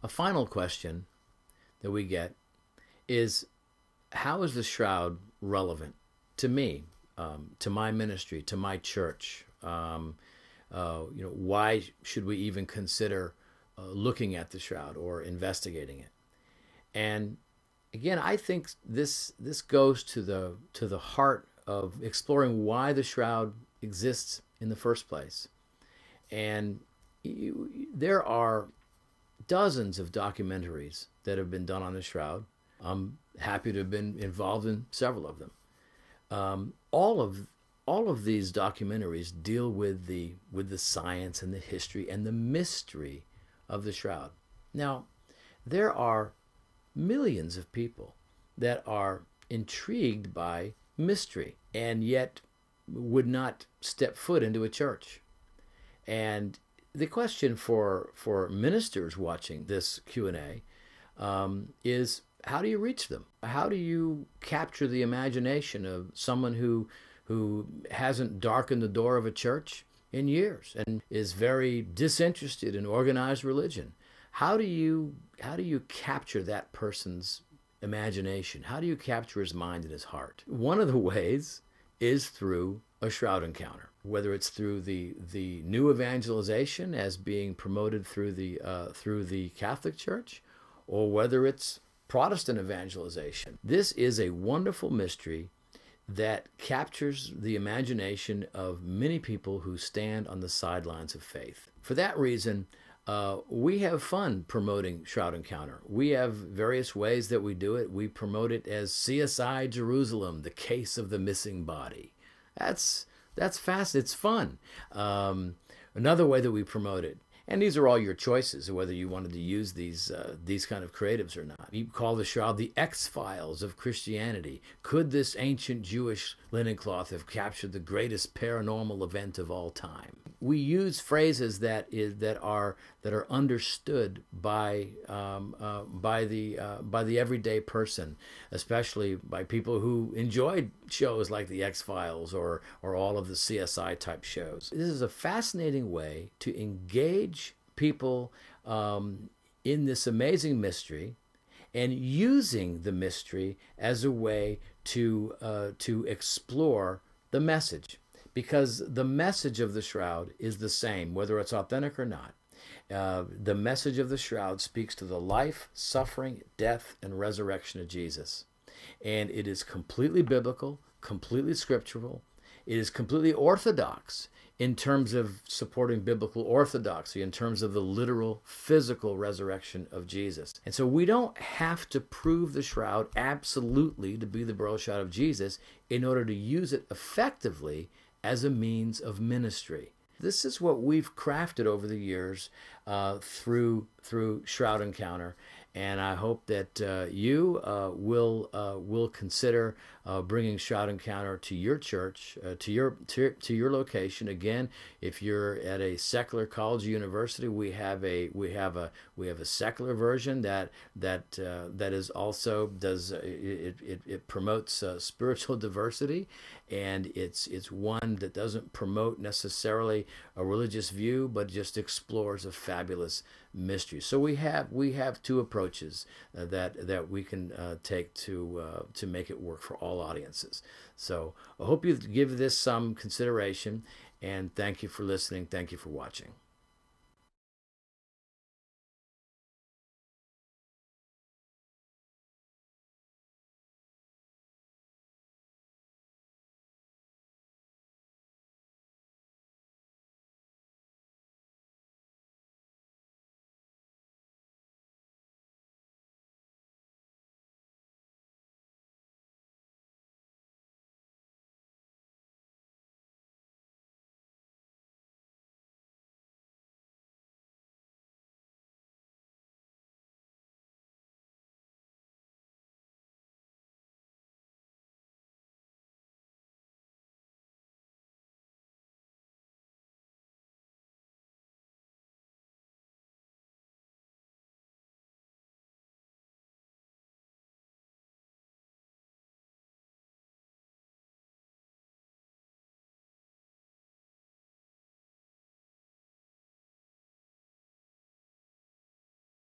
A final question that we get is, how is the shroud relevant to me, to my ministry, to my church? Why should we even consider looking at the shroud or investigating it? And again, I think this goes to the heart of exploring why the shroud exists in the first place. And there are dozens of documentaries that have been done on the shroud. I'm happy to have been involved in several of them. All of these documentaries deal with the science and the history and the mystery of the shroud. Now, there are millions of people that are intrigued by mystery and yet would not step foot into a church. And the question for ministers watching this Q&A is, how do you reach them? How do you capture the imagination of someone who hasn't darkened the door of a church in years and is very disinterested in organized religion? How do you capture that person's imagination? How do you capture his mind and his heart? One of the ways is through a shroud encounter, whether it's through the new evangelization as being promoted through the Catholic Church, or whether it's Protestant evangelization. This is a wonderful mystery that captures the imagination of many people who stand on the sidelines of faith. For that reason, we have fun promoting Shroud Encounter. We have various ways that we do it. We promote it as CSI Jerusalem, the case of the missing body. That's fast. It's fun. Another way that we promote it, and these are all your choices, whether you wanted to use these kind of creatives or not. You call the shroud the X-Files of Christianity. Could this ancient Jewish linen cloth have captured the greatest paranormal event of all time? We use phrases that are understood by the everyday person, especially by people who enjoyed shows like the X-Files or all of the CSI type shows. This is a fascinating way to engage people in this amazing mystery, and using the mystery as a way to explore the message. Because the message of the shroud is the same, whether it's authentic or not. The message of the shroud speaks to the life, suffering, death, and resurrection of Jesus. And it is completely biblical, completely scriptural. It is completely orthodox in terms of supporting biblical orthodoxy, in terms of the literal, physical resurrection of Jesus. And so we don't have to prove the shroud absolutely to be the burial shroud of Jesus in order to use it effectively as a means of ministry. This is what we've crafted over the years through Shroud Encounter, and I hope that you will consider bringing Shroud Encounter to your church, to your location. Again, if you're at a secular college or university, we have a secular version that is also it promotes spiritual diversity, and it's one that doesn't promote necessarily a religious view, but just explores a fabulous mystery. So we have two approaches that we can take to make it work for all audiences. So I hope you give this some consideration, and thank you for listening. Thank you for watching.